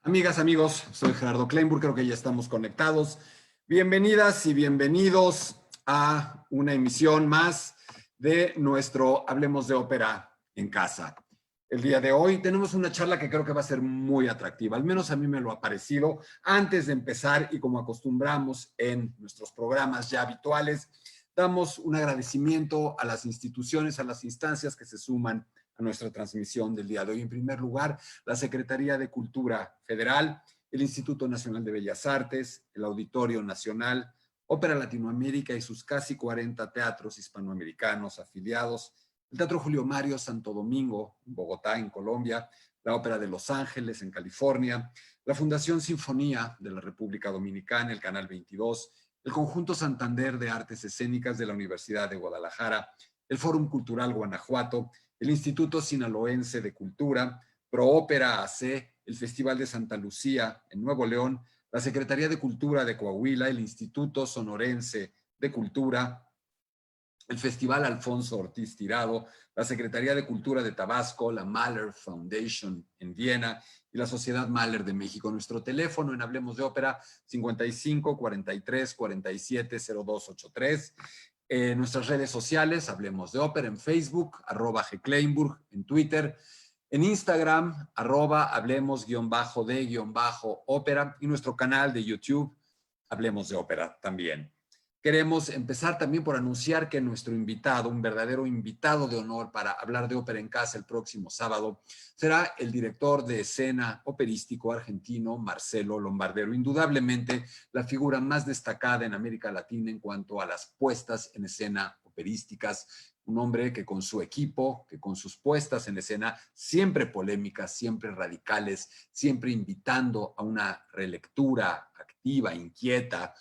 Amigas, amigos, soy Gerardo Kleinburg, creo que ya estamos conectados. Bienvenidas y bienvenidos a una emisión más de nuestro Hablemos de Ópera en Casa. El día de hoy tenemos una charla que creo que va a ser muy atractiva, al menos a mí me lo ha parecido. Antes de empezar, y como acostumbramos en nuestros programas ya habituales, damos un agradecimiento a las instituciones, a las instancias que se suman a nuestra transmisión del día de hoy. En primer lugar, la Secretaría de Cultura Federal, el Instituto Nacional de Bellas Artes, el Auditorio Nacional, Ópera Latinoamérica y sus casi 40 teatros hispanoamericanos afiliados, el Teatro Julio Mario Santo Domingo, en Bogotá, en Colombia, la Ópera de Los Ángeles, en California, la Fundación Sinfonía de la República Dominicana, el Canal 22, el Conjunto Santander de Artes Escénicas de la Universidad de Guadalajara, el Fórum Cultural Guanajuato, el Instituto Sinaloense de Cultura, ProÓpera AC, el Festival de Santa Lucía en Nuevo León, la Secretaría de Cultura de Coahuila, el Instituto Sonorense de Cultura, el Festival Alfonso Ortiz Tirado, la Secretaría de Cultura de Tabasco, la Mahler Foundation en Viena y la Sociedad Mahler de México. Nuestro teléfono en Hablemos de Ópera, 55 43 47 0283. Nuestras redes sociales, Hablemos de Ópera en Facebook, @gkleinburg, en Twitter, en Instagram, @hablemos_de_ópera y nuestro canal de YouTube, Hablemos de Ópera también. Queremos empezar también por anunciar que nuestro invitado, un verdadero invitado de honor para hablar de ópera en casa el próximo sábado, será el director de escena operístico argentino Marcelo Lombardero, indudablemente la figura más destacada en América Latina en cuanto a las puestas en escena operísticas, un hombre que con su equipo, que con sus puestas en escena, siempre polémicas, siempre radicales, siempre invitando a una relectura activa, inquieta,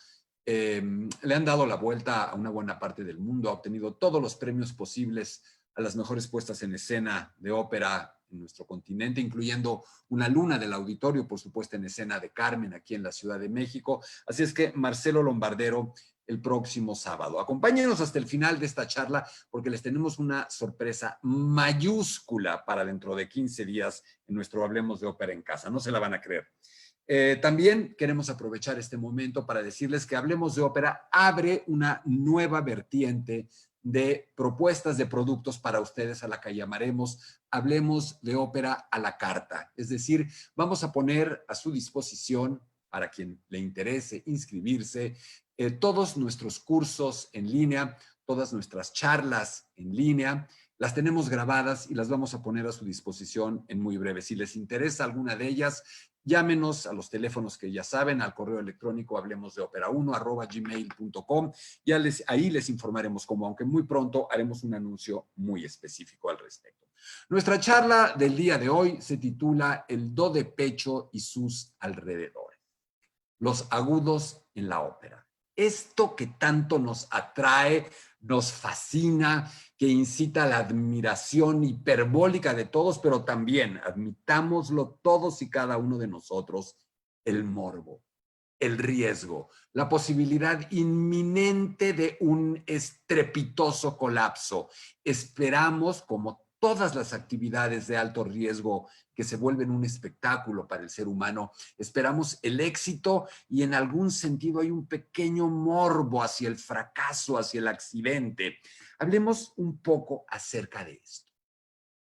le han dado la vuelta a una buena parte del mundo, ha obtenido todos los premios posibles a las mejores puestas en escena de ópera en nuestro continente, incluyendo una luna del auditorio, por supuesto, en escena de Carmen, aquí en la Ciudad de México. Así es que Marcelo Lombardero, el próximo sábado. Acompáñenos hasta el final de esta charla porque les tenemos una sorpresa mayúscula para dentro de 15 días en nuestro Hablemos de Ópera en Casa. No se la van a creer. También queremos aprovechar este momento para decirles que Hablemos de Ópera abre una nueva vertiente de propuestas de productos para ustedes a la que llamaremos Hablemos de Ópera a la carta. Es decir, vamos a poner a su disposición, para quien le interese inscribirse, todos nuestros cursos en línea, todas nuestras charlas en línea. Las tenemos grabadas y las vamos a poner a su disposición en muy breve. Si les interesa alguna de ellas, llámenos a los teléfonos que ya saben, al correo electrónico hablemosdeopera1@gmail.com y ahí les informaremos cómo, aunque muy pronto haremos un anuncio muy específico al respecto. Nuestra charla del día de hoy se titula El do de pecho y sus alrededores. Los agudos en la ópera. Esto que tanto nos atrae, nos fascina, que incita a la admiración hiperbólica de todos, pero también, admitámoslo todos y cada uno de nosotros, el morbo, el riesgo, la posibilidad inminente de un estrepitoso colapso. Esperamos, como todas las actividades de alto riesgo que se vuelven un espectáculo para el ser humano, esperamos el éxito y en algún sentido hay un pequeño morbo hacia el fracaso, hacia el accidente. Hablemos un poco acerca de esto.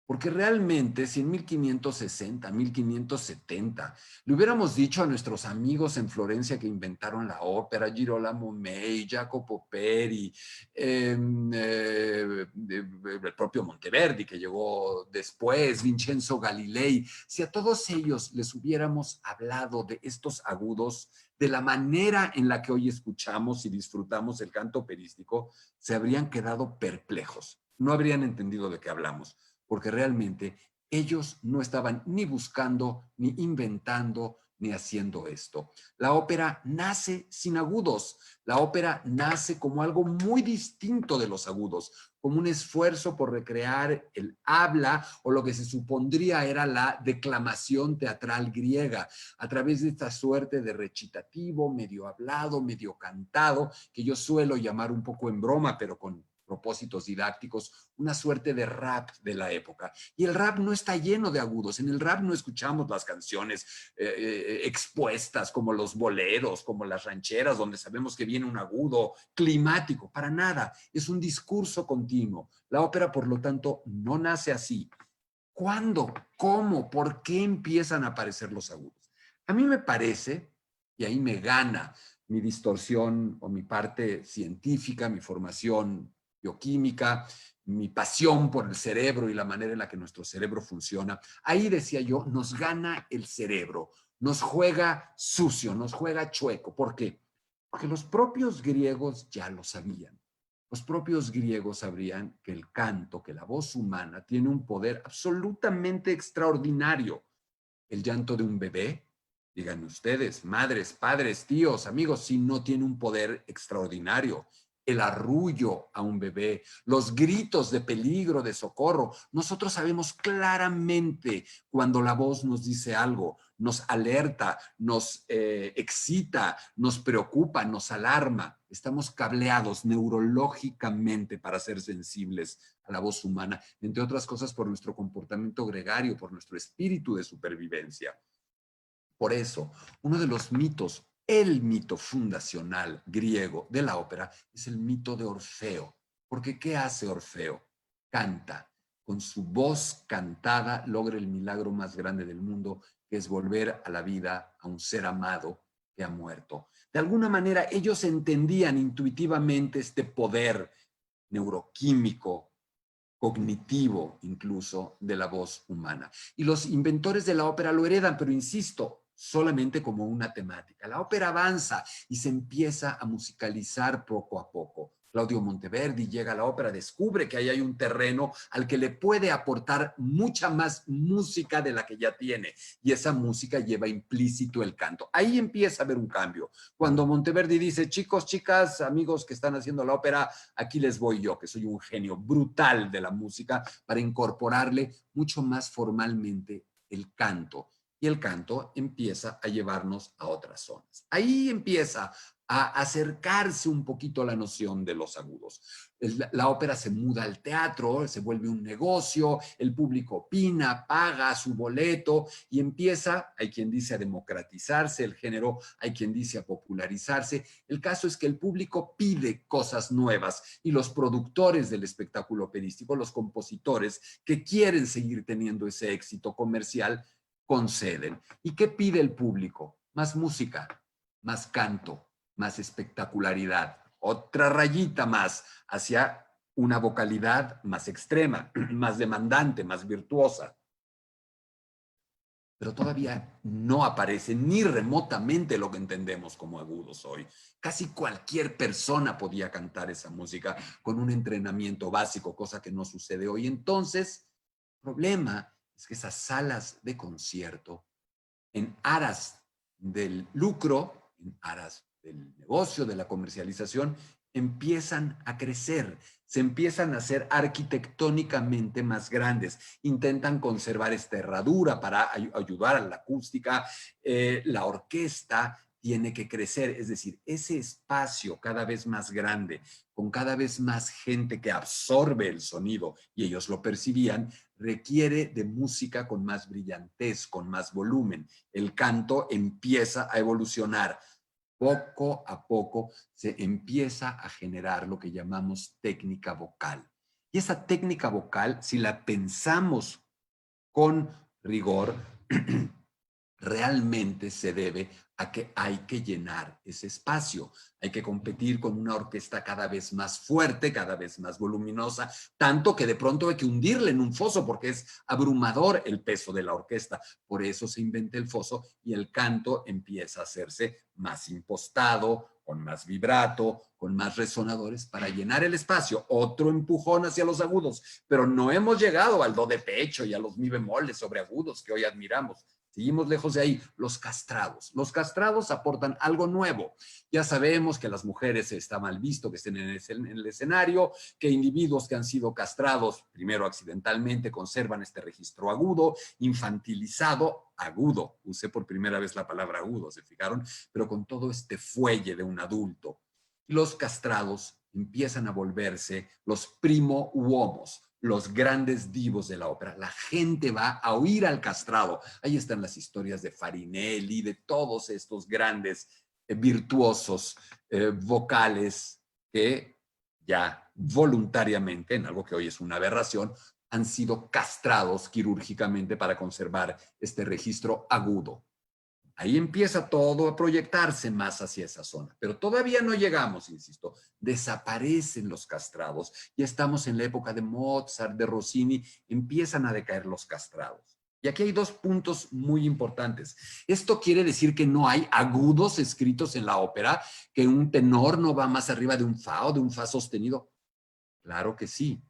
Porque realmente, si en 1560, 1570, le hubiéramos dicho a nuestros amigos en Florencia que inventaron la ópera, Girolamo May, Jacopo Peri, el propio Monteverdi que llegó después, Vincenzo Galilei, si a todos ellos les hubiéramos hablado de estos agudos, de la manera en la que hoy escuchamos y disfrutamos el canto operístico, se habrían quedado perplejos, no habrían entendido de qué hablamos, porque realmente ellos no estaban ni buscando, ni inventando, ni haciendo esto. La ópera nace sin agudos. La ópera nace como algo muy distinto de los agudos, como un esfuerzo por recrear el habla o lo que se supondría era la declamación teatral griega, a través de esta suerte de recitativo, medio hablado, medio cantado, que yo suelo llamar un poco en broma, pero con propósitos didácticos, una suerte de rap de la época. Y el rap no está lleno de agudos. En el rap no escuchamos las canciones expuestas como los boleros, como las rancheras, donde sabemos que viene un agudo climático. Para nada. Es un discurso continuo. La ópera, por lo tanto, no nace así. ¿Cuándo? ¿Cómo? ¿Por qué empiezan a aparecer los agudos? A mí me parece, y ahí me gana mi distorsión o mi parte científica, mi formación bioquímica, mi pasión por el cerebro y la manera en la que nuestro cerebro funciona. Ahí decía yo, nos gana el cerebro, nos juega sucio, nos juega chueco. ¿Por qué? Porque los propios griegos ya lo sabían. Los propios griegos sabrían que el canto, que la voz humana tiene un poder absolutamente extraordinario. El llanto de un bebé, digan ustedes, madres, padres, tíos, amigos, si no tiene un poder extraordinario. El arrullo a un bebé, los gritos de peligro, de socorro. Nosotros sabemos claramente cuando la voz nos dice algo, nos alerta, nos excita, nos preocupa, nos alarma. Estamos cableados neurológicamente para ser sensibles a la voz humana, entre otras cosas por nuestro comportamiento gregario, por nuestro espíritu de supervivencia. Por eso, uno de los mitos, el mito fundacional griego de la ópera, es el mito de Orfeo. Porque ¿qué hace Orfeo? Canta. Con su voz cantada logra el milagro más grande del mundo, que es volver a la vida a un ser amado que ha muerto. De alguna manera, ellos entendían intuitivamente este poder neuroquímico, cognitivo incluso, de la voz humana. Y los inventores de la ópera lo heredan, pero insisto, solamente como una temática. La ópera avanza y se empieza a musicalizar poco a poco. Claudio Monteverdi llega a la ópera, descubre que ahí hay un terreno al que le puede aportar mucha más música de la que ya tiene, y esa música lleva implícito el canto. Ahí empieza a haber un cambio. Cuando Monteverdi dice, chicos, chicas, amigos que están haciendo la ópera, aquí les voy yo, que soy un genio brutal de la música, para incorporarle mucho más formalmente el canto. Y el canto empieza a llevarnos a otras zonas. Ahí empieza a acercarse un poquito a la noción de los agudos. La ópera se muda al teatro, se vuelve un negocio, el público opina, paga su boleto y empieza, hay quien dice a democratizarse el género, hay quien dice a popularizarse. El caso es que el público pide cosas nuevas y los productores del espectáculo operístico, los compositores que quieren seguir teniendo ese éxito comercial, conceden. ¿Y qué pide el público? Más música, más canto, más espectacularidad, otra rayita más hacia una vocalidad más extrema, más demandante, más virtuosa. Pero todavía no aparece ni remotamente lo que entendemos como agudos hoy. Casi cualquier persona podía cantar esa música con un entrenamiento básico, cosa que no sucede hoy. Entonces, el problema es que esas salas de concierto, en aras del lucro, en aras del negocio, de la comercialización, empiezan a crecer, se empiezan a hacer arquitectónicamente más grandes, intentan conservar esta herradura para ayudar a la acústica, la orquesta tiene que crecer, es decir, ese espacio cada vez más grande, con cada vez más gente que absorbe el sonido, y ellos lo percibían, requiere de música con más brillantez, con más volumen. El canto empieza a evolucionar. Poco a poco se empieza a generar lo que llamamos técnica vocal. Y esa técnica vocal, si la pensamos con rigor, realmente se debe a que hay que llenar ese espacio. Hay que competir con una orquesta cada vez más fuerte, cada vez más voluminosa, tanto que de pronto hay que hundirle en un foso porque es abrumador el peso de la orquesta. Por eso se inventa el foso y el canto empieza a hacerse más impostado, con más vibrato, con más resonadores para llenar el espacio. Otro empujón hacia los agudos, pero no hemos llegado al do de pecho y a los mi bemoles sobre agudos que hoy admiramos. Seguimos lejos de ahí. Los castrados. Los castrados aportan algo nuevo. Ya sabemos que las mujeres está mal visto que estén en el escenario, que individuos que han sido castrados, primero accidentalmente, conservan este registro agudo, infantilizado, agudo. Usé por primera vez la palabra agudo, ¿se fijaron? Pero con todo este fuelle de un adulto. Los castrados empiezan a volverse los primo uomos, los grandes divos de la ópera. La gente va a oír al castrado. Ahí están las historias de Farinelli, de todos estos grandes virtuosos vocales que ya voluntariamente, en algo que hoy es una aberración, han sido castrados quirúrgicamente para conservar este registro agudo. Ahí empieza todo a proyectarse más hacia esa zona, pero todavía no llegamos, insisto, desaparecen los castrados, ya estamos en la época de Mozart, de Rossini, empiezan a decaer los castrados. Y aquí hay dos puntos muy importantes. Esto quiere decir que no hay agudos escritos en la ópera, que un tenor no va más arriba de un fa o de un fa sostenido. Claro que sí.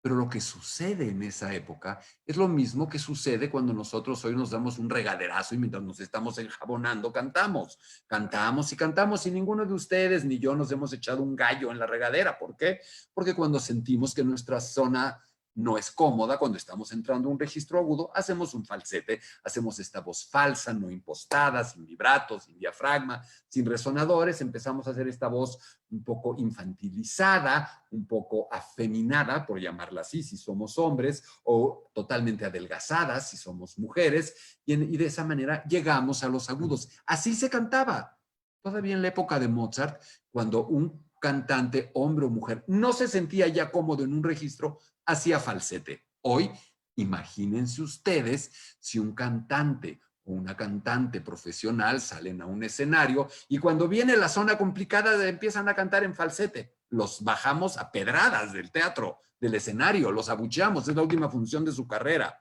Pero lo que sucede en esa época es lo mismo que sucede cuando nosotros hoy nos damos un regaderazo y mientras nos estamos enjabonando cantamos. Cantamos y cantamos y ninguno de ustedes ni yo nos hemos echado un gallo en la regadera. ¿Por qué? Porque cuando sentimos que nuestra zona no es cómoda, cuando estamos entrando a un registro agudo, hacemos un falsete, hacemos esta voz falsa, no impostada, sin vibrato, sin diafragma, sin resonadores, empezamos a hacer esta voz un poco infantilizada, un poco afeminada, por llamarla así, si somos hombres, o totalmente adelgazada, si somos mujeres, y de esa manera llegamos a los agudos. Así se cantaba. Todavía en la época de Mozart, cuando un cantante, hombre o mujer, no se sentía ya cómodo en un registro, hacía falsete. Hoy, imagínense ustedes si un cantante o una cantante profesional salen a un escenario y cuando viene la zona complicada empiezan a cantar en falsete. Los bajamos a pedradas del teatro, del escenario, los abucheamos, es la última función de su carrera.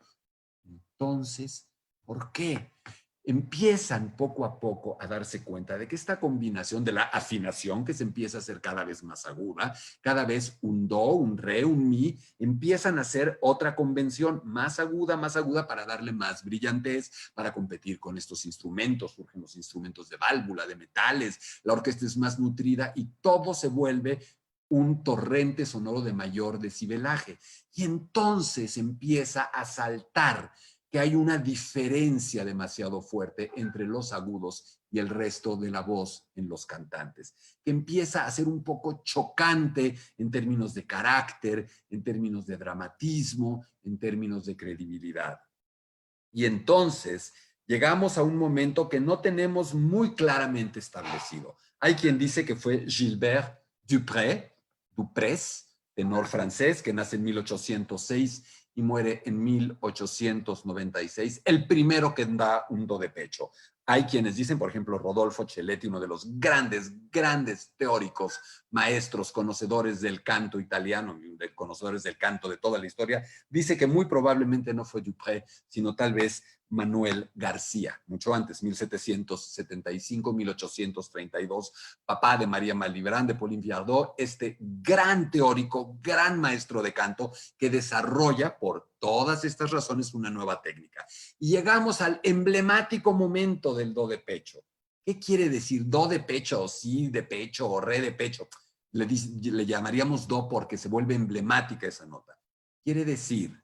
Entonces, ¿por qué? Empiezan poco a poco a darse cuenta de que esta combinación de la afinación, que se empieza a hacer cada vez más aguda, cada vez un do, un re, un mi, empiezan a hacer otra convención más aguda para darle más brillantez, para competir con estos instrumentos. Surgen los instrumentos de válvula, de metales, la orquesta es más nutrida y todo se vuelve un torrente sonoro de mayor decibelaje. Y entonces empieza a saltar que hay una diferencia demasiado fuerte entre los agudos y el resto de la voz en los cantantes, que empieza a ser un poco chocante en términos de carácter, en términos de dramatismo, en términos de credibilidad. Y entonces llegamos a un momento que no tenemos muy claramente establecido. Hay quien dice que fue Gilbert Duprés, tenor francés, que nace en 1806 y muere en 1896, el primero que da un do de pecho. Hay quienes dicen, por ejemplo, Rodolfo Chelletti, uno de los grandes teóricos, maestros, conocedores del canto italiano, conocedores del canto de toda la historia, dice que muy probablemente no fue Dupré, sino tal vez Manuel García, mucho antes, 1775-1832, papá de María Malibran, de Pauline Viardot, este gran teórico, gran maestro de canto que desarrolla por todas estas razones una nueva técnica. Y llegamos al emblemático momento del do de pecho. ¿Qué quiere decir do de pecho, o si de pecho, o re de pecho? Le llamaríamos do porque se vuelve emblemática esa nota. Quiere decir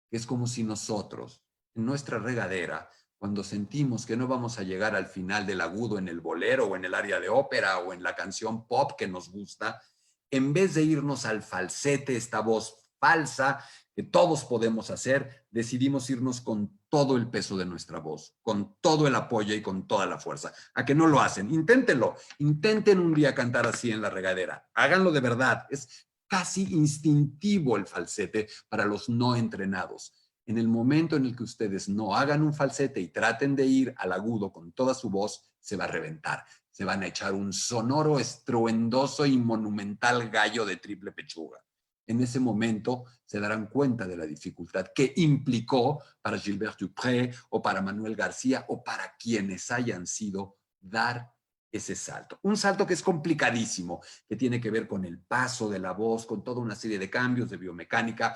que es como si nosotros, en nuestra regadera, cuando sentimos que no vamos a llegar al final del agudo en el bolero o en el área de ópera o en la canción pop que nos gusta, en vez de irnos al falsete, esta voz falsa que todos podemos hacer, decidimos irnos con todo el peso de nuestra voz, con todo el apoyo y con toda la fuerza. ¿A que no lo hacen? Inténtenlo. Intenten un día cantar así en la regadera. Háganlo de verdad. Es casi instintivo el falsete para los no entrenados. En el momento en el que ustedes no hagan un falsete y traten de ir al agudo con toda su voz, se va a reventar. Se van a echar un sonoro, estruendoso y monumental gallo de triple pechuga. En ese momento se darán cuenta de la dificultad que implicó para Gilbert Dupré o para Manuel García o para quienes hayan sido dar ese salto. Un salto que es complicadísimo, que tiene que ver con el paso de la voz, con toda una serie de cambios de biomecánica.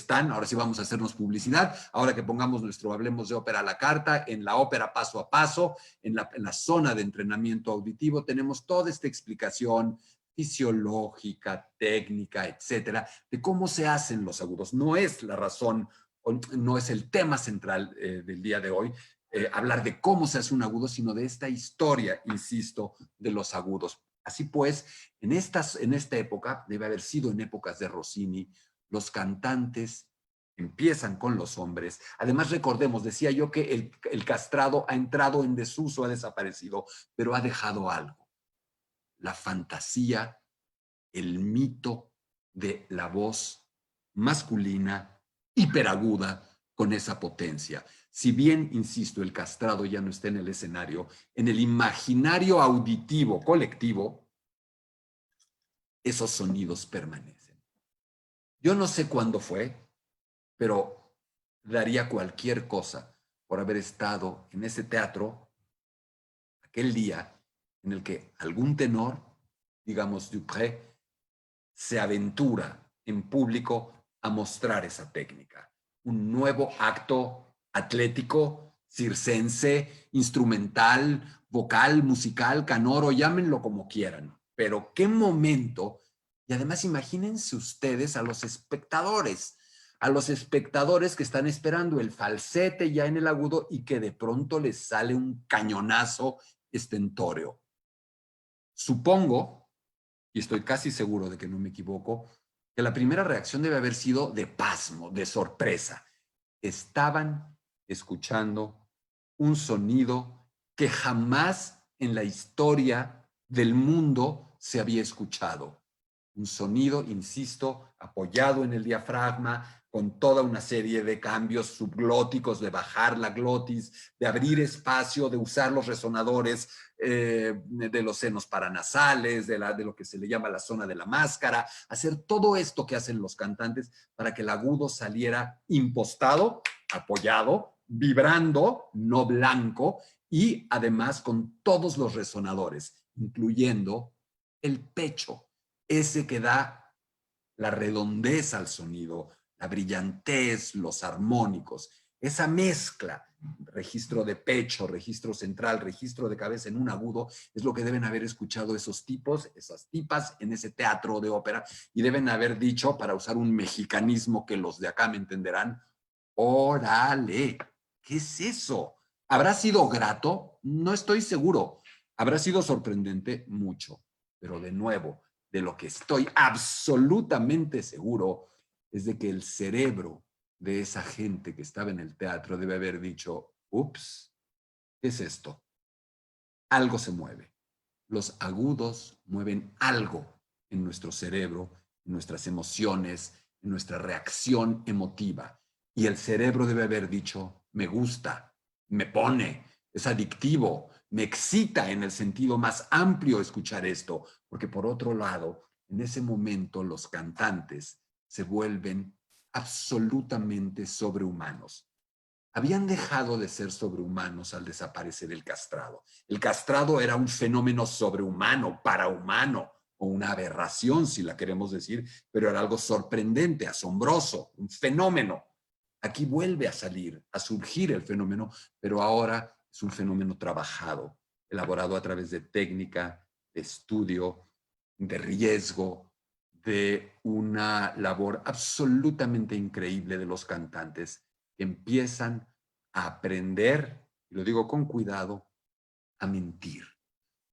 Ahora sí vamos a hacernos publicidad, ahora que pongamos nuestro Hablemos de Ópera a la carta, en la ópera paso a paso, en la zona de entrenamiento auditivo, tenemos toda esta explicación fisiológica, técnica, etcétera, de cómo se hacen los agudos. No es la razón, no es el tema central del día de hoy, hablar de cómo se hace un agudo, sino de esta historia, insisto, de los agudos. Así pues, en esta época, debe haber sido en épocas de Rossini, los cantantes empiezan con los hombres. Además, recordemos, decía yo que el castrado ha entrado en desuso, ha desaparecido, pero ha dejado algo. La fantasía, el mito de la voz masculina hiperaguda con esa potencia. Si bien, insisto, el castrado ya no está en el escenario, en el imaginario auditivo colectivo, esos sonidos permanecen. Yo no sé cuándo fue, pero daría cualquier cosa por haber estado en ese teatro aquel día en el que algún tenor, digamos Dupré, se aventura en público a mostrar esa técnica. Un nuevo acto atlético, circense, instrumental, vocal, musical, canoro, llámenlo como quieran. Pero qué momento. Y además imagínense ustedes a los espectadores que están esperando el falsete ya en el agudo y que de pronto les sale un cañonazo estentóreo. Supongo, y estoy casi seguro de que no me equivoco, que la primera reacción debe haber sido de pasmo, de sorpresa. Estaban escuchando un sonido que jamás en la historia del mundo se había escuchado. Un sonido, insisto, apoyado en el diafragma, con toda una serie de cambios subglóticos, de bajar la glotis, de abrir espacio, de usar los resonadores de los senos paranasales, de lo que se le llama la zona de la máscara, hacer todo esto que hacen los cantantes para que el agudo saliera impostado, apoyado, vibrando, no blanco, y además con todos los resonadores, incluyendo el pecho, ese que da la redondez al sonido, la brillantez, los armónicos, esa mezcla, registro de pecho, registro central, registro de cabeza en un agudo, es lo que deben haber escuchado esos tipos, esas tipas en ese teatro de ópera, y deben haber dicho, para usar un mexicanismo que los de acá me entenderán, órale, ¿qué es eso? ¿Habrá sido grato? No estoy seguro. ¿Habrá sido sorprendente? Mucho. Pero de nuevo, de lo que estoy absolutamente seguro es de que el cerebro de esa gente que estaba en el teatro debe haber dicho, ups, ¿qué es esto? Algo se mueve. Los agudos mueven algo en nuestro cerebro, en nuestras emociones, en nuestra reacción emotiva. Y el cerebro debe haber dicho, me gusta, me pone, es adictivo, me excita en el sentido más amplio escuchar esto, porque por otro lado, en ese momento los cantantes se vuelven absolutamente sobrehumanos. Habían dejado de ser sobrehumanos al desaparecer el castrado. El castrado era un fenómeno sobrehumano, parahumano, o una aberración, si la queremos decir, pero era algo sorprendente, asombroso, un fenómeno. Aquí vuelve a salir, a surgir el fenómeno, pero ahora es un fenómeno trabajado, elaborado a través de técnica, de estudio, de riesgo, de una labor absolutamente increíble de los cantantes que empiezan a aprender, y lo digo con cuidado, a mentir,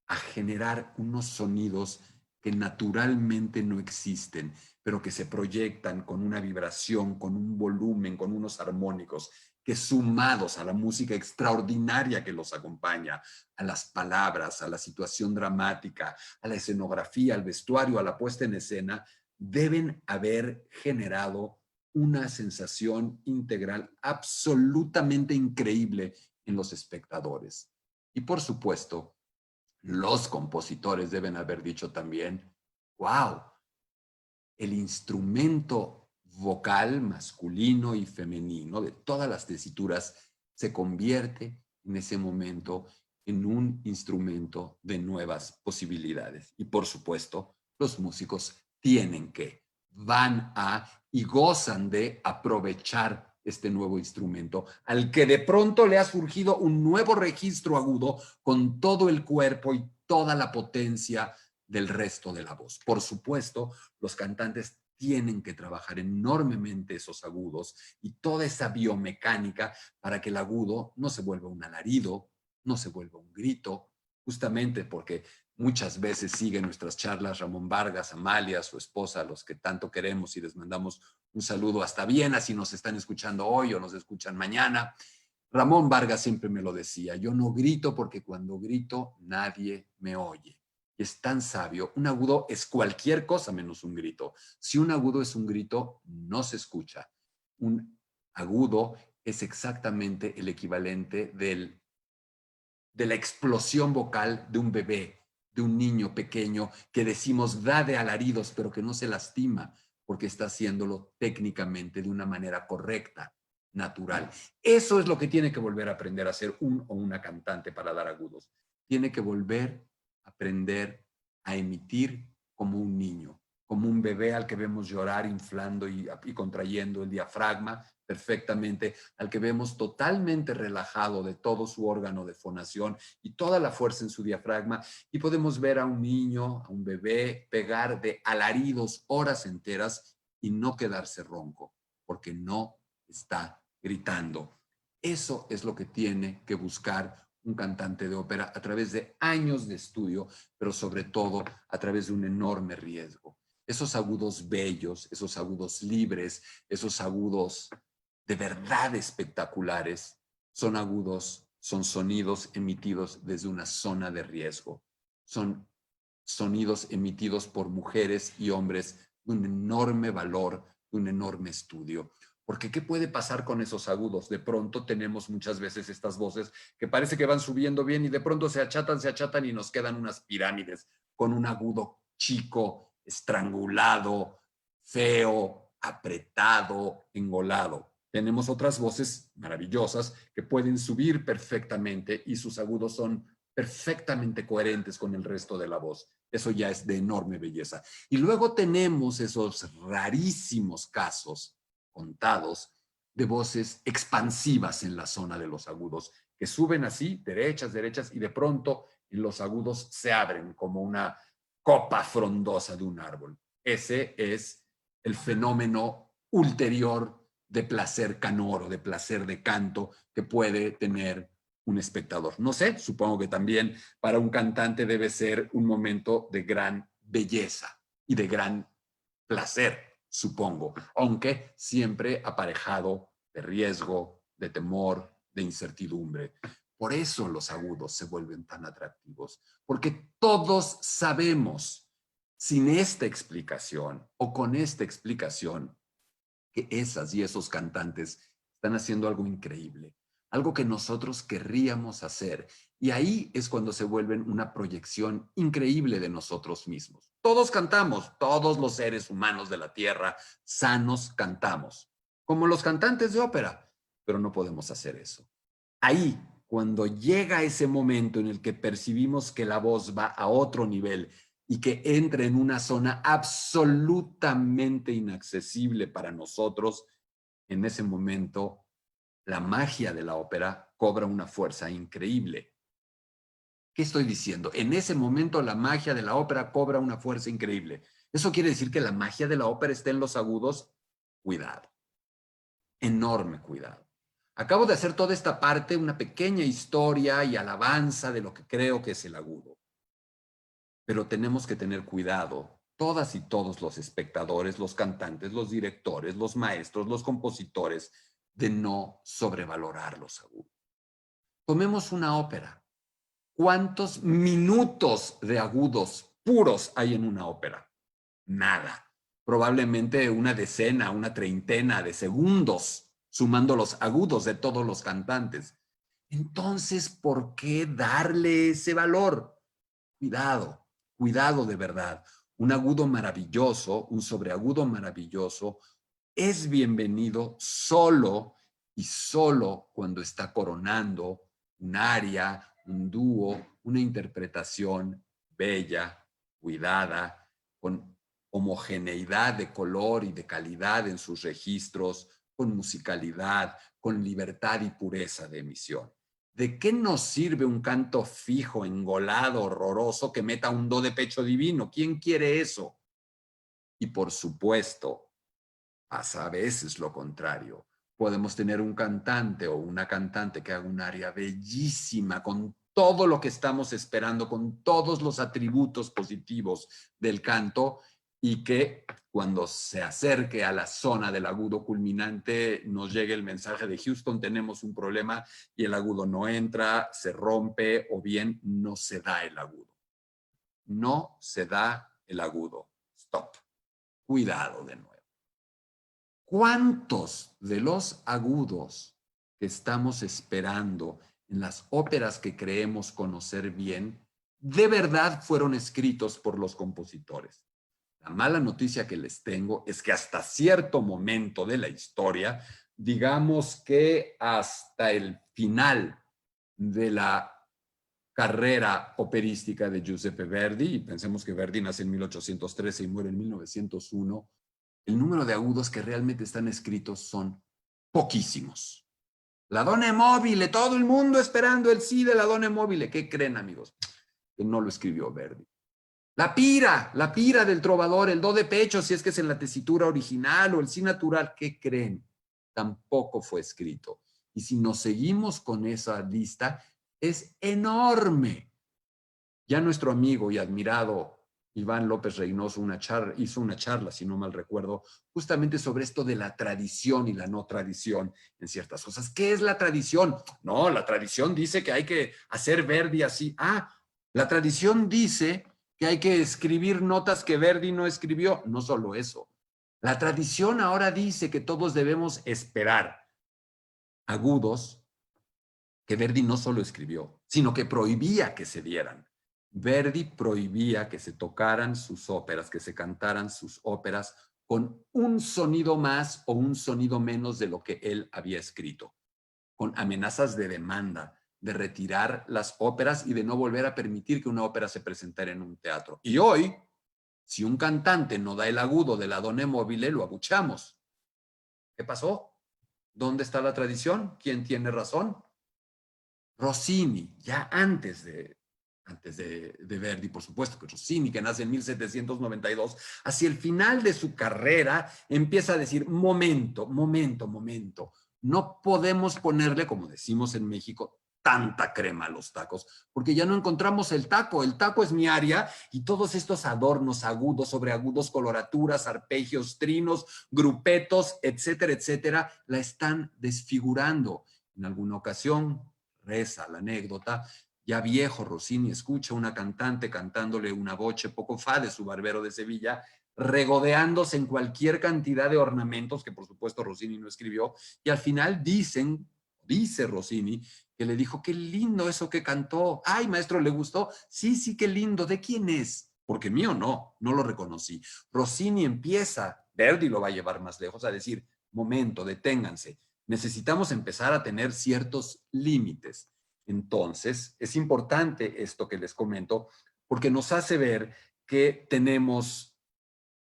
a generar unos sonidos que naturalmente no existen, pero que se proyectan con una vibración, con un volumen, con unos armónicos, que sumados a la música extraordinaria que los acompaña, a las palabras, a la situación dramática, a la escenografía, al vestuario, a la puesta en escena, deben haber generado una sensación integral absolutamente increíble en los espectadores. Y por supuesto, los compositores deben haber dicho también, wow, el instrumento vocal masculino y femenino de todas las tesituras se convierte en ese momento en un instrumento de nuevas posibilidades. Y por supuesto, los músicos tienen que, van a y gozan de aprovechar este nuevo instrumento, al que de pronto le ha surgido un nuevo registro agudo con todo el cuerpo y toda la potencia del resto de la voz. Por supuesto, los cantantes tienen que trabajar enormemente esos agudos y toda esa biomecánica para que el agudo no se vuelva un alarido, no se vuelva un grito, justamente porque muchas veces sigue nuestras charlas Ramón Vargas, Amalia, su esposa, a los que tanto queremos y les mandamos un saludo hasta Viena si nos están escuchando hoy o nos escuchan mañana. Ramón Vargas siempre me lo decía, yo no grito porque cuando grito nadie me oye. Y es tan sabio, un agudo es cualquier cosa menos un grito. Si un agudo es un grito, no se escucha. Un agudo es exactamente el equivalente de la explosión vocal de un bebé, de un niño pequeño que decimos da de alaridos, pero que no se lastima porque está haciéndolo técnicamente de una manera correcta, natural. Eso es lo que tiene que volver a aprender a hacer un o una cantante para dar agudos. Tiene que volver a aprender a emitir como un niño, como un bebé al que vemos llorar, inflando y contrayendo el diafragma perfectamente, al que vemos totalmente relajado de todo su órgano de fonación y toda la fuerza en su diafragma, y podemos ver a un niño, a un bebé, pegar de alaridos horas enteras y no quedarse ronco, porque no está gritando. Eso es lo que tiene que buscar un cantante de ópera a través de años de estudio, pero sobre todo a través de un enorme riesgo. Esos agudos bellos, esos agudos libres, esos agudos de verdad espectaculares, son agudos, son sonidos emitidos desde una zona de riesgo. Son sonidos emitidos por mujeres y hombres de un enorme valor, de un enorme estudio. Porque ¿qué puede pasar con esos agudos? De pronto tenemos muchas veces estas voces que parece que van subiendo bien y de pronto se achatan y nos quedan unas pirámides con un agudo chico, estrangulado, feo, apretado, engolado. Tenemos otras voces maravillosas que pueden subir perfectamente y sus agudos son perfectamente coherentes con el resto de la voz. Eso ya es de enorme belleza. Y luego tenemos esos rarísimos casos contados de voces expansivas en la zona de los agudos, que suben así, derechas, y de pronto en los agudos se abren como una copa frondosa de un árbol. Ese es el fenómeno ulterior de placer canoro, de placer de canto que puede tener un espectador. No sé, supongo que también para un cantante debe ser un momento de gran belleza y de gran placer, supongo, aunque siempre aparejado de riesgo, de temor, de incertidumbre. Por eso los agudos se vuelven tan atractivos, porque todos sabemos, sin esta explicación o con esta explicación, que esas y esos cantantes están haciendo algo increíble, algo que nosotros querríamos hacer. Y ahí es cuando se vuelven una proyección increíble de nosotros mismos. Todos cantamos, todos los seres humanos de la tierra sanos cantamos, como los cantantes de ópera, pero no podemos hacer eso. Ahí, cuando llega ese momento en el que percibimos que la voz va a otro nivel y que entra en una zona absolutamente inaccesible para nosotros, en ese momento la magia de la ópera cobra una fuerza increíble. ¿Qué estoy diciendo? En ese momento la magia de la ópera cobra una fuerza increíble. ¿Eso quiere decir que la magia de la ópera está en los agudos? Cuidado, enorme cuidado. Acabo de hacer toda esta parte, una pequeña historia y alabanza de lo que creo que es el agudo. Pero tenemos que tener cuidado, todas y todos los espectadores, los cantantes, los directores, los maestros, los compositores, de no sobrevalorar los agudos. Tomemos una ópera. ¿Cuántos minutos de agudos puros hay en una ópera? Nada. Probablemente una decena, una treintena de segundos, sumando los agudos de todos los cantantes. Entonces, ¿por qué darle ese valor? Cuidado, cuidado de verdad. Un agudo maravilloso, un sobreagudo maravilloso, es bienvenido solo y solo cuando está coronando un aria, un dúo, una interpretación bella, cuidada, con homogeneidad de color y de calidad en sus registros, con musicalidad, con libertad y pureza de emisión. ¿De qué nos sirve un canto fijo, engolado, horroroso que meta un do de pecho divino? ¿Quién quiere eso? Y por supuesto, pasa a veces lo contrario. Podemos tener un cantante o una cantante que haga un aria bellísima, con todo lo que estamos esperando, con todos los atributos positivos del canto, y que cuando se acerque a la zona del agudo culminante nos llegue el mensaje de Houston, tenemos un problema, y el agudo no entra, se rompe o bien no se da el agudo. No se da el agudo. Stop. Cuidado de nuevo. ¿Cuántos de los agudos que estamos esperando en las óperas que creemos conocer bien de verdad fueron escritos por los compositores? La mala noticia que les tengo es que hasta cierto momento de la historia, digamos que hasta el final de la carrera operística de Giuseppe Verdi, y pensemos que Verdi nace en 1813 y muere en 1901, el número de agudos que realmente están escritos son poquísimos. La donna mobile, todo el mundo esperando el sí de la donna mobile. ¿Qué creen, amigos? Que no lo escribió Verdi. La pira del trovador, el do de pecho, si es que es en la tesitura original o el sí natural, ¿qué creen? Tampoco fue escrito. Y si nos seguimos con esa lista, es enorme. Ya nuestro amigo y admirado Iván López Reynoso hizo una charla, si no mal recuerdo, justamente sobre esto de la tradición y la no tradición en ciertas cosas. ¿Qué es la tradición? No, la tradición dice que hay que hacer Verdi así. La tradición dice que hay que escribir notas que Verdi no escribió. No solo eso. La tradición ahora dice que todos debemos esperar agudos que Verdi no solo escribió, sino que prohibía que se dieran. Verdi prohibía que se tocaran sus óperas, que se cantaran sus óperas con un sonido más o un sonido menos de lo que él había escrito, con amenazas de demanda, de retirar las óperas y de no volver a permitir que una ópera se presentara en un teatro. Y hoy, si un cantante no da el agudo de la donna mobile, lo abuchamos. ¿Qué pasó? ¿Dónde está la tradición? ¿Quién tiene razón? Rossini, ya antes de Verdi, por supuesto, que Rossini, que nace en 1792, hacia el final de su carrera, empieza a decir, momento, no podemos ponerle, como decimos en México, tanta crema a los tacos, porque ya no encontramos el taco es mi área, y todos estos adornos agudos, sobreagudos, coloraturas, arpegios, trinos, grupetos, etcétera, la están desfigurando. En alguna ocasión, reza la anécdota, ya viejo Rossini escucha a una cantante cantándole una voce poco fa de su barbero de Sevilla, regodeándose en cualquier cantidad de ornamentos que por supuesto Rossini no escribió, y al final dice Rossini, que le dijo, qué lindo eso que cantó. Ay, maestro, ¿le gustó? Sí, qué lindo. ¿De quién es? Porque mío no lo reconocí. Rossini empieza, Verdi lo va a llevar más lejos, a decir, momento, deténganse. Necesitamos empezar a tener ciertos límites. Entonces, es importante esto que les comento, porque nos hace ver que tenemos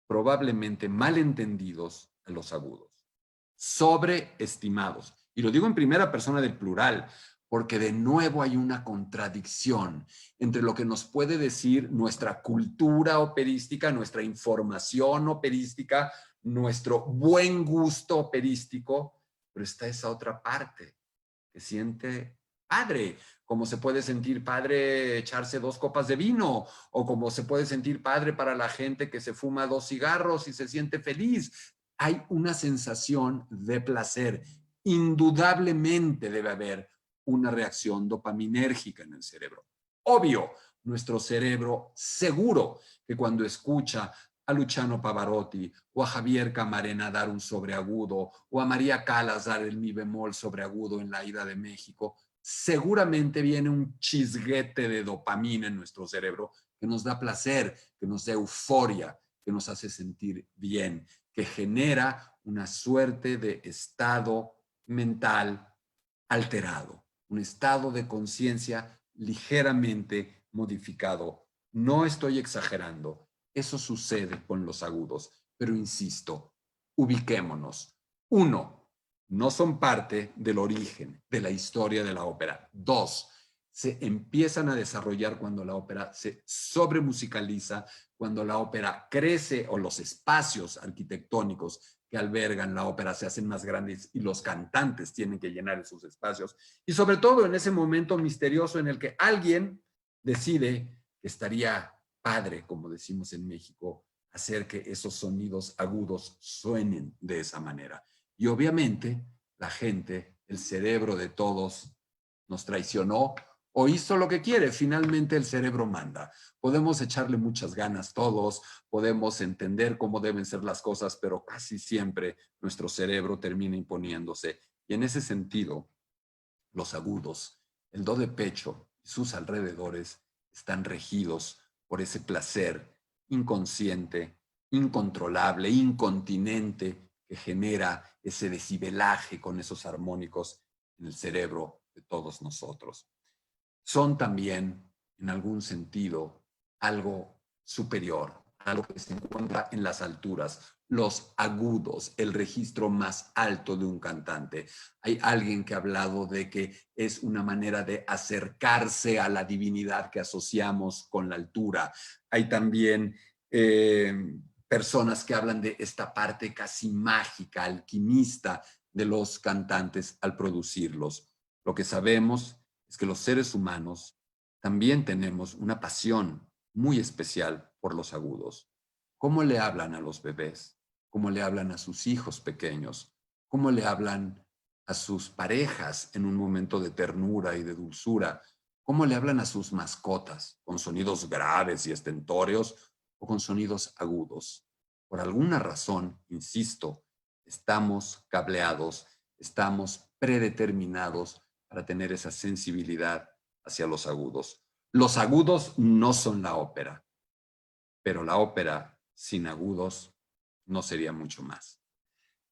probablemente malentendidos a los agudos, sobreestimados. Y lo digo en primera persona del plural, porque de nuevo hay una contradicción entre lo que nos puede decir nuestra cultura operística, nuestra información operística, nuestro buen gusto operístico, pero está esa otra parte que siente padre, como se puede sentir padre echarse 2 copas de vino, o como se puede sentir padre para la gente que se fuma 2 cigarros y se siente feliz. Hay una sensación de placer. Indudablemente debe haber una reacción dopaminérgica en el cerebro. Obvio, nuestro cerebro seguro que cuando escucha a Luciano Pavarotti o a Javier Camarena dar un sobreagudo o a María Callas dar el mi bemol sobreagudo en La Ida de México, seguramente viene un chisguete de dopamina en nuestro cerebro que nos da placer, que nos da euforia, que nos hace sentir bien, que genera una suerte de estado mental alterado, un estado de conciencia ligeramente modificado. No estoy exagerando, eso sucede con los agudos, pero insisto, ubiquémonos. 1, no son parte del origen de la historia de la ópera. 2, se empiezan a desarrollar cuando la ópera se sobremusicaliza, cuando la ópera crece o los espacios arquitectónicos que albergan la ópera se hacen más grandes y los cantantes tienen que llenar esos espacios. Y sobre todo en ese momento misterioso en el que alguien decide que estaría padre, como decimos en México, hacer que esos sonidos agudos suenen de esa manera. Y obviamente la gente, el cerebro de todos, nos traicionó o hizo lo que quiere. Finalmente el cerebro manda. Podemos echarle muchas ganas todos, podemos entender cómo deben ser las cosas, pero casi siempre nuestro cerebro termina imponiéndose. Y en ese sentido, los agudos, el do de pecho y sus alrededores están regidos por ese placer inconsciente, incontrolable, incontinente que genera ese decibelaje con esos armónicos en el cerebro de todos nosotros. Son también, en algún sentido, algo superior, algo que se encuentra en las alturas, los agudos, el registro más alto de un cantante. Hay alguien que ha hablado de que es una manera de acercarse a la divinidad que asociamos con la altura. Hay también personas que hablan de esta parte casi mágica, alquimista de los cantantes al producirlos. Lo que sabemos es que los seres humanos también tenemos una pasión muy especial por los agudos. ¿Cómo le hablan a los bebés? ¿Cómo le hablan a sus hijos pequeños? ¿Cómo le hablan a sus parejas en un momento de ternura y de dulzura? ¿Cómo le hablan a sus mascotas? ¿Con sonidos graves y estentóreos o con sonidos agudos? Por alguna razón, insisto, estamos cableados, estamos predeterminados para tener esa sensibilidad hacia los agudos. Los agudos no son la ópera, pero la ópera sin agudos no sería mucho más.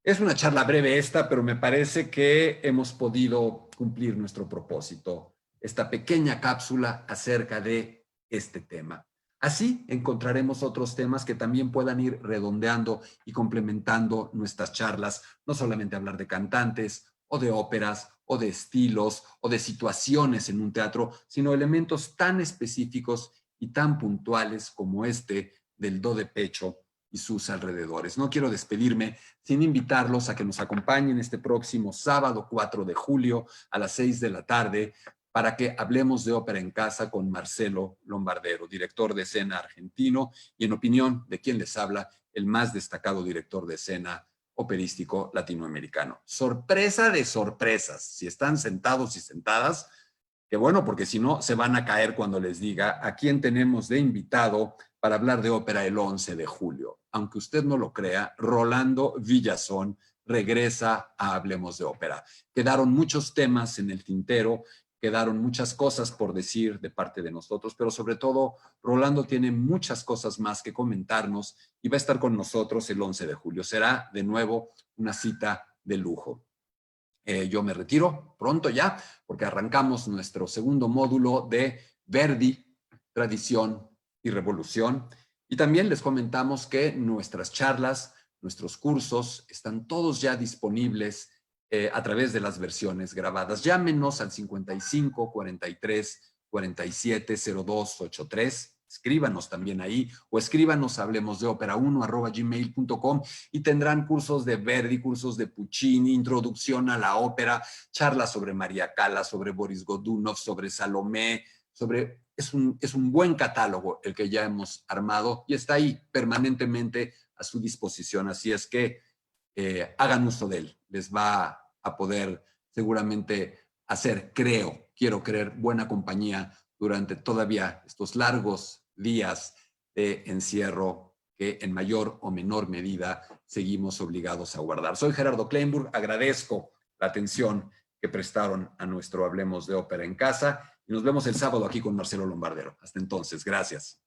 Es una charla breve esta, pero me parece que hemos podido cumplir nuestro propósito, esta pequeña cápsula acerca de este tema. Así encontraremos otros temas que también puedan ir redondeando y complementando nuestras charlas, no solamente hablar de cantantes o de óperas o de estilos o de situaciones en un teatro, sino elementos tan específicos y tan puntuales como este del do de pecho y sus alrededores. No quiero despedirme sin invitarlos a que nos acompañen este próximo sábado 4 de julio a las 6 de la tarde para que hablemos de ópera en casa con Marcelo Lombardero, director de escena argentino y, en opinión de quien les habla, el más destacado director de escena operístico latinoamericano. Sorpresa de sorpresas. Si están sentados y sentadas, que bueno, porque si no, se van a caer cuando les diga a quién tenemos de invitado para hablar de ópera el 11 de julio. Aunque usted no lo crea, Rolando Villazón regresa a Hablemos de Ópera. Quedaron muchos temas en el tintero, quedaron muchas cosas por decir de parte de nosotros, pero sobre todo Rolando tiene muchas cosas más que comentarnos y va a estar con nosotros el 11 de julio. Será de nuevo una cita de lujo. Yo me retiro pronto ya, porque arrancamos nuestro segundo módulo de Verdi, Tradición y Revolución. Y también les comentamos que nuestras charlas, nuestros cursos, están todos ya disponibles a través de las versiones grabadas. Llámenos al 55 43 47 02 83. Escríbanos también ahí o escríbanos a hablemosdeopera1@gmail.com y tendrán cursos de Verdi, cursos de Puccini, introducción a la ópera, charlas sobre María Callas, sobre Boris Godunov, sobre Salomé, es un buen catálogo el que ya hemos armado y está ahí permanentemente a su disposición. Así es que hagan uso de él. Les va a poder seguramente hacer, quiero creer, buena compañía durante todavía estos largos días de encierro que en mayor o menor medida seguimos obligados a guardar. Soy Gerardo Kleinburg, agradezco la atención que prestaron a nuestro Hablemos de Ópera en Casa y nos vemos el sábado aquí con Marcelo Lombardero. Hasta entonces, gracias.